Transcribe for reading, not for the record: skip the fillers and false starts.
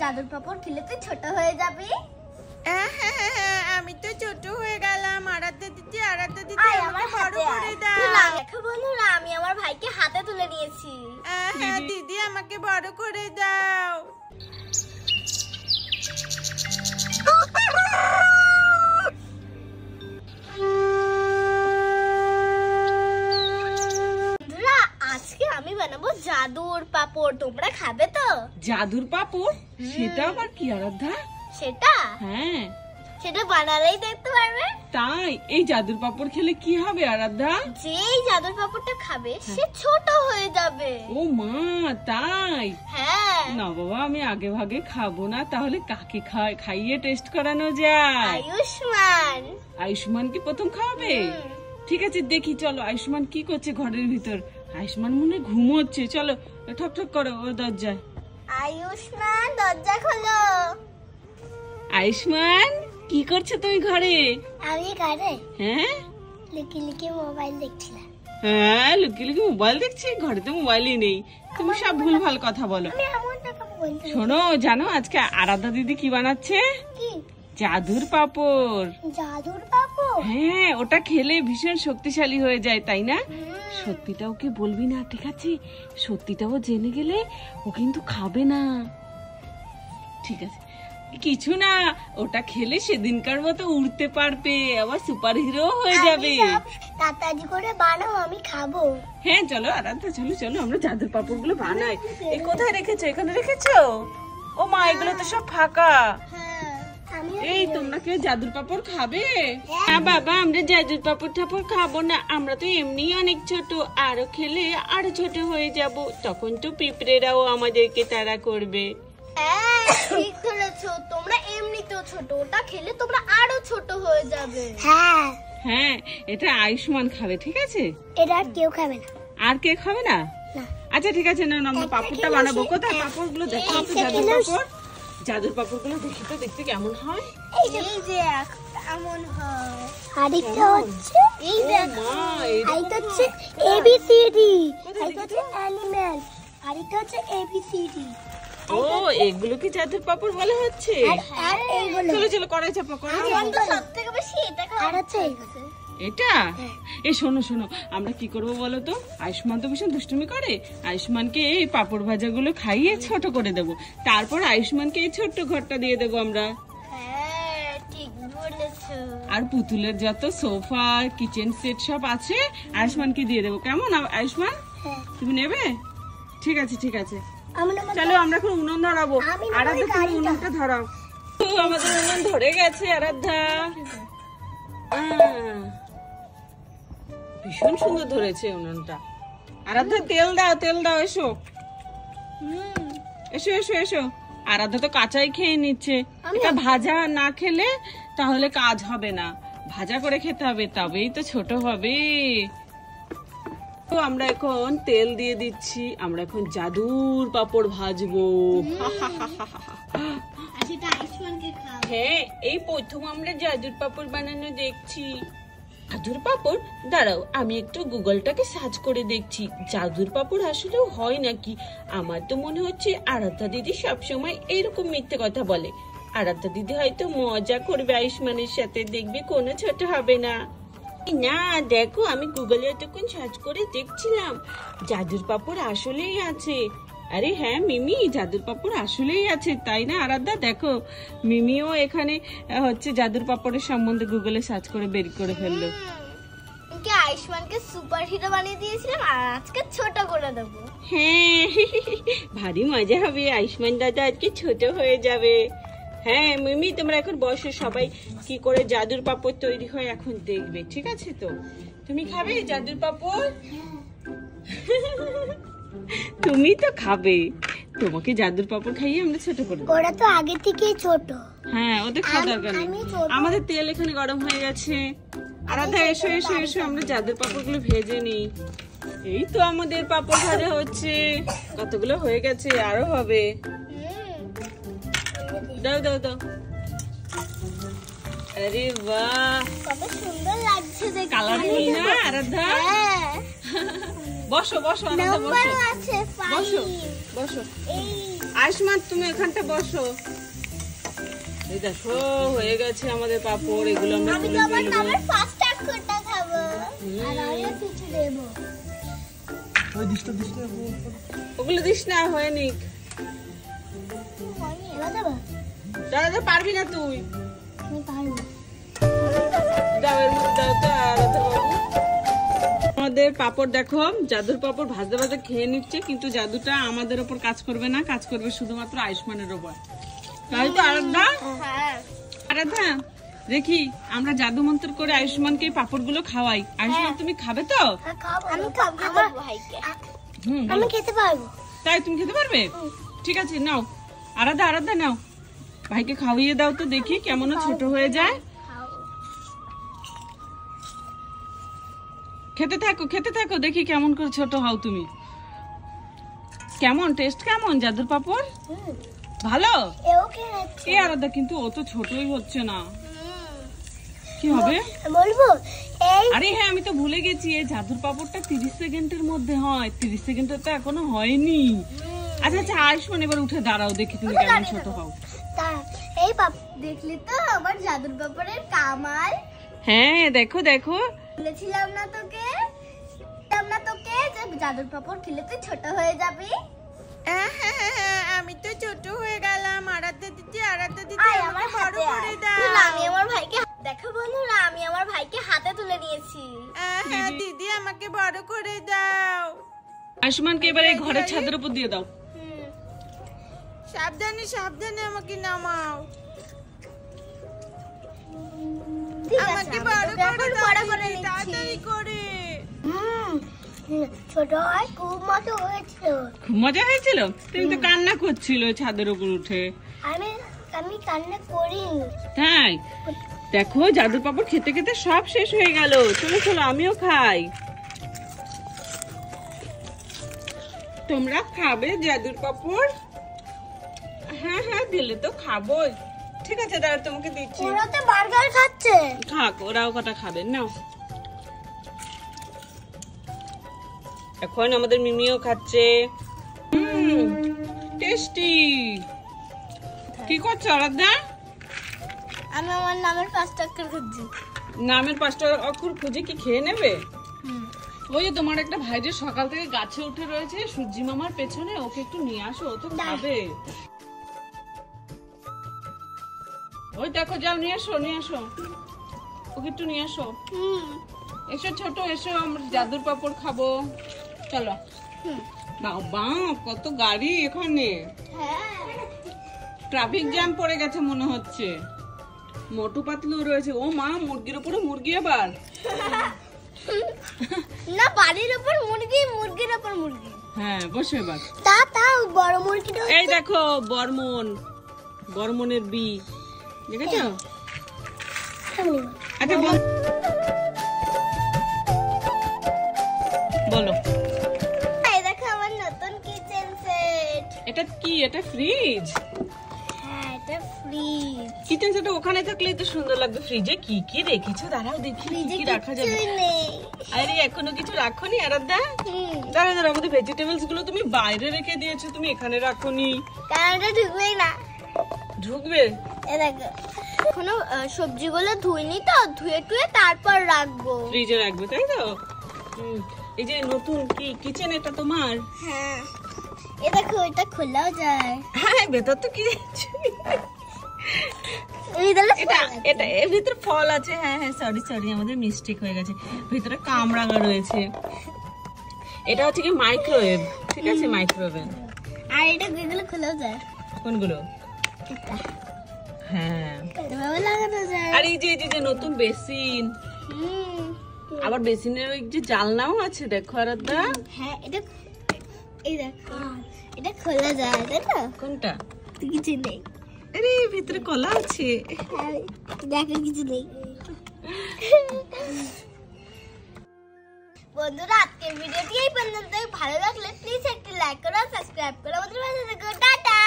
জাদুর পাপড় খেলে তুই ছোট হয়ে যাবি। আমি তো ছোট হয়ে গেলাম। আরাধ্যা দিদি আমাকে বড় করে দাও। দেখো বন্ধুরা, আমি আমার ভাইকে হাতে তুলে নিয়েছি। দিদি আমাকে বড় করে দাও। আজকে আমি বানাবো জাদুর পাপড়, তোমরা খাবে তো? জাদুর পাপড়? সেটা আবার কি আরাধ্যা? সেটা হ্যাঁ, সেটা বানালেই দেখতে পারবে। তাই এই জাদুর পাপড় খেলে কি হবে আরাধ্যা? যেই জাদুর পাপড়টা খাবে সে ছোট হয়ে যাবে। ও মা, তাই? হ্যাঁ। না বাবা, আমি আগে ভাগে খাবো না। তাহলে কাকে খাইয়ে টেস্ট করানো যায়? আয়ুষ্মান। আয়ুষ্মান কি প্রথম খাওয়াবে? ঠিক আছে, দেখি চলো আয়ুষ্মান কি করছে ঘরের ভিতর। আয়ুষ্মান মনে ঘুমোচ্ছে। চলো ঠক ঠক করো ওর দরজায়। আয়ুষ্মান, দরজা খোলো। আয়ুষ্মান, কি করছো তুমি ঘরে? আমি ঘরে হ্যাঁ, লুকিয়ে লুকিয়ে মোবাইল দেখছিলাম। হ্যাঁ, লুকিয়ে লুকিয়ে মোবাইল দেখছি? ঘরে তো মোবাইলই নেই। তুমি সব ভুলভাল কথা বলো। আমি এমনটা কথা বলতে। শোনো, জানো আজকে আরাধ্যা দিদি কি বানাচ্ছে? কি? জাদুর পাপড়। জাদুর পাপড়? হ্যাঁ, ওটা খেলে ভীষণ শক্তিশালী হয়ে যায়, তাই না? সত্যিটা ওকে বলবি না, ঠিক আছে? সত্যিটাও জেনে গেলে ও কিন্তু খাবে না। ঠিক আছে, কিছু না, ওটা খেলে সেদিনকার মতো উড়তে পারবে, আবার সুপার হিরো হয়ে যাবে। তাড়াতাড়ি করে বানাও, আমি খাবো। হ্যাঁ চলো আরাধ্যা, চলো চলো আমরা জাদুর পাপড় গুলো বানাই। এই কোথায় রেখেছো? এখানে রেখেছো? ও মা, এগুলো তো সব ফাঁকা। এই তোমরা কেউ জাদুর পাপড় খাবে? হ্যাঁ বাবা, আমরা জাদুর পাপড় টাপড় খাবো না। আমরা তো এমনি অনেক ছোট, আরো খেলে আরো ছোট হয়ে যাব। তখন তো পিঁপড়েরাও আমাদেরকে তাড়া করবে। হ্যাঁ, ঠিক বলেছো। তোমরা এমনিতেও ছোট, ওটা খেলে তোমরা আরো ছোট হয়ে যাবে। হ্যাঁ হ্যাঁ, এটা আয়ুষ্মান খাবে, ঠিক আছে? এটা আর কেউ খাবে না। আর কে খাবে না? আচ্ছা ঠিক আছে, না আমরা পাপড়টা বানাবো। কোথায় পাপড় গুলো? দেখো তো জাদুর পাপড়। জাদুর পাপড় গুলো দেখি তো, দেখতে কেমন হয়। এই যে এমন হয়। আরেকটা হচ্ছে এই দেখো, আরেকটা হচ্ছে এবিসিডি, আরেকটা হচ্ছে অ্যানিমেল, আরেকটা হচ্ছে এবিসিডি। ও, এগুলো কি জাদুর পাপড় বলা হচ্ছে? আর এইগুলো চলো চলো কড়াই চাপা, কড়াই চাপা। সবথেকে বেশি এটা আর হচ্ছে এটা। এই শোনো শোনো, আমরা কি করবো বলো তো? আয়ুষ্মান তো ভীষণ দুষ্টুমি করে। আয়ুষ্মানকে এই পাপড় ভাজা গুলো খাইয়ে ছোট করে দেবো। তারপর আয়ুষ্মানকে এই ছোট্ট ঘরটা দিয়ে দেবো আমরা। হ্যাঁ, ঠিক বলেছো। আর পুতুলের যত সোফা, কিচেন সেট সব আছে, আয়ুষ্মানকে দিয়ে দেবো। কেমন আয়ুষ্মান? তুমি নেবে? ঠিক আছে ঠিক আছে, চলো আমরা এখন উনুন ধরাবো। আরাধ্যা, তুমি উনুনটা ধরাও। আমাদের উনুন ধরে গেছে আরাধ্যা। ভীষণ সুন্দর ধরেছে উনুনটা। আরাধ্যা, তেল দাও তেল দাও। এসো এসো এসো এসো। আরাধ্যা তো কাঁচাই খেয়ে নিচ্ছে। এটা ভাজা না খেলে তাহলে কাজ হবে না, ভাজা করে খেতে হবে, তবেই তো ছোট হবে। তো আমরা এখন তেল দিয়ে দিচ্ছি। আমরা এখন জাদুর পাপড় ভাজবো। হ্যাঁ, এই প্রথম আমরা জাদুর পাপড় বানানো দেখছি। জাদুর পাপড়? দাঁড়াও, আমি একটু গুগলটাকে সার্চ করে দেখছি জাদুর পাপড় আসলেও হয় নাকি। আমার তো মনে হচ্ছে আরাধ্যা দিদি সবসময় এইরকম মিথ্যে কথা বলে। আরাধ্যা দিদি হয়তো মজা করবে আয়ুষ্মানের সাথে, দেখবে কোনো ছোট হবে না। না দেখো, আমি গুগলে এতক্ষণ সার্চ করে দেখছিলাম জাদুর পাপড় আসলেই আছে। আরে হ্যাঁ মিমি, জাদুর পাপড় আসলেই আছে, তাই না আরাধ্যা? দেখো মিমিও এখানে হচ্ছে জাদুর পাপড়ের সম্বন্ধে গুগলে সার্চ করে বের করে ফেললো। আয়ুষ্মানকে সুপার হিরো বানিয়ে দিয়েছিলাম, আর আজকে ছোট করে দেবো। হ্যাঁ, ভারী মজা হবে, আয়ুষ্মান দাদা আজকে ছোট হয়ে যাবে। হ্যাঁ মিমি, তোমরা এখন বসো, সবাই কি করে জাদুর পাপড় তৈরি হয় এখন দেখবে, ঠিক আছে? তো তুমি খাবে জাদুর পাপড়? তুমি তো খাবে, তোমাকে জাদুর পাপড় খাইয়ে আমরা ছোট করে দেব। ওরা তো আগে থেকেই ছোট। হ্যাঁ, ওদের খাওয়া দরকার নেই। আমাদের তেল এখানে গরম হয়ে গেছে। আরাধ্যা এসো এসো এসো, আমরা জাদুর পাপড় গুলো ভেজে নিই। এই তো আমাদের পাপড় ভাজা হচ্ছে, কতগুলো হয়ে গেছে, আরো হবে। দাও দাও দাও। আরে বাহ, কত সুন্দর লাগছে দেখতে। কালারফুল না আরাধ্যা? বসো বসো আরাধ্যা, বসো বসো বসো। আয়ুষ্মান তুমি এখানটা বসো। এই দেখো হয়ে গেছে আমাদের পাপড়, এগুলো আমরা তুলে ফেলবো। ফার্স্ট অক্ষরটা খাবো আর আমিও কিছু দেব। ওই দিশটা ওগুলো দিস না, হয়ে নিক। এবার দেব? দাদা পারবি না তুই। আমি পারবো। দাও এর মধ্যে দাও তো। আলাদা বাবু আমাদের পাপড় দেখো, জাদুর পাপড় ভাজতে ভাজতে খেয়ে নিচ্ছে, কিন্তু জাদুটা আমাদের ওপর কাজ করবে না, কাজ করবে শুধুমাত্র আয়ুষ্মানের ওপর। তাই তো আরাধ্যা? হ্যাঁ। আরাধ্যা দেখি আমরা জাদু মন্ত্র করে আয়ুষ্মানকে এই পাপড়গুলো খাওয়াই। আয়ুষ্মান তুমি খাবে তো? আমি খাবো আমার ভাইকে। আমি খেতে পারবো। তাই তুমি খেতে পারবে? ঠিক আছে নাও আরাধ্যা, আরাধ্যা নাও, ভাইকে খাওয়িয়ে দাও তো দেখি কেমন ছোট হয়ে যায়। খেতে থাকো খেতে থাকো, দেখি কেমন করে ছোট হও তুমি। কেমন টেস্ট, কেমন জাদুর পাপড়? ভালো? এ আরাধ্যা কিন্তু ও তো ছোটই হচ্ছে না, কি হবে বলবো? আরে হ্যাঁ আমি তো ভুলে গেছি, এই জাদুর পাপড়টা 30 সেকেন্ডের মধ্যে হয়, 30 সেকেন্ডের তো এখনো হয়নি। আচ্ছা আচ্ছা আয়ুষ্মান এবার উঠে দাঁড়াও, দেখি তুমি কেমন ছোট হও। এই দেখলি তো আমার জাদুর পাপড়ের কামাল? হ্যাঁ দেখো দেখো, বলেছিলাম না তোকে যে জাদুর পাপড় খেলে তুই ছোট হয়ে যাবি। আমি তো ছোট হয়ে গেলাম। আরাধ্যা দিদি আমাকে বড় করে দাও। আমি আমার ভাইকে দেখো বন্ধুরা, আমি আমার ভাইকে হাতে তুলে নিয়েছি। দিদি আমাকে বড় করে দাও। আয়ুষ্মানকে এবারে ঘরের ছাদের উপর দিয়ে দাও। সাবধানে সাবধানে আমাকে নামাও। আমাকে বড় করে দাও তাড়াতাড়ি করে। ছোট হয় খুব মজা হয়েছিল। খুব মজা হয়েছিল? তুমি তো কান্না করছিল ছাদের উপর উঠে। আমি কান্না করিনি। তাই দেখো জাদুর পাপড় খেতে খেতে সব শেষ হয়ে গেল। চলো চলো আমিও খাই। তোমরা খাবে জাদুর পাপড়? হ্যাঁ হ্যাঁ দিলে তো খাবো। ঠিক আছে দাঁড়া তোমাকে দিচ্ছি। ওরা তো বার্গার খাচ্ছে। খাক, ওরাও কটা খাবে। নাও এখন আমাদের মিমিও খাচ্ছে। টেস্টি। কি করছো আরাধ্যা? আমি আমার নামের 5টা অক্ষর খুঁজছি। নামের 5টা অক্ষর খুঁজে কি খেয়ে নেবে? ওই যে তোমার একটা ভাই যে সকাল থেকে গাছে উঠে রয়েছে সূর্যি মামার পেছনে, ওকে একটু নিয়ে আসো, ও তো খাবে। ওই দেখো যাও নিয়ে আসো ওকে একটু নিয়ে আসো। এসো ছোট এসো, আমরা জাদুর পাপড় খাবো। চলো। বাবা কত গাড়ি এখানে, ট্রাফিক জ্যাম পড়ে গেছে মনে হচ্ছে। মোটু পাতলু রয়েছে। ও মা, মুরগির উপরে মুরগি আবার। না বাড়ির উপর মুরগি, মুরগির উপর মুরগি। হ্যাঁ বসো এবার। তা বড় মুরগিটা। এই দেখো বর্মনের বি দেখেছো? আচ্ছা বলো। এই দেখো আমার নতুন কিচেন সেট। এটা কি? এটা ফ্রিজ? হ্যাঁ এটা ফ্রিজ। কিচেন সেট ওখানে থাকলেই তো সুন্দর লাগবে। ফ্রিজে কি কি রেখেছো দাঁড়াও দেখি, কি রাখা যাবে। আরে এখনো কিছু রাখোনি আরাধ্যা? দাঁড়া আমাদের ভেজিটেবলস গুলো তুমি বাইরে রেখে দিয়েছো, তুমি এখানে রাখোনি। কারণ এটা ঢুকবেই না। ঢুকবে? এই দেখো এখনো সবজিগুলো ধুইনি তো, ধুয়ে টুয়ে তারপর রাখবো। ফ্রিজে রাখবে তাই তো? এই যে নতুন কি কিচেন, এটা তোমার? হ্যাঁ এই দেখো এটা খোলাও যায়। হ্যাঁ ভেতর তো কি এটা এর ভিতরে ফল আছে। হ্যাঁ হ্যাঁ সরি আমাদের মিস্টেক হয়ে গেছে, ভিতরে কামরাঙা রয়েছে। এটা হচ্ছে কি মাইক্রোওয়েভ, ঠিক আছে মাইক্রোওয়েভ। আর এটা গুলো খোলাও যায়। কোনগুলো? হ্যাঁ এভাবে লাগানো যায়। আর এই যে নতুন বেসিন, আবার বেসিনের ওই যে জানলাও আছে দেখো আরাধ্যা। হ্যাঁ এটা এই দেখো এটা খোলা যায় তাই না? কোনটা? কিছু নেই। আরে ভিতরে কলা আছে। দেখো কিছু নেই। বন্ধুরা আজকের ভিডিওটি এই পর্যন্তই। ভালো লাগলে প্লিজ একটি লাইক করো, সাবস্ক্রাইব করো, আমাদের পাশে থেকো। টাটা।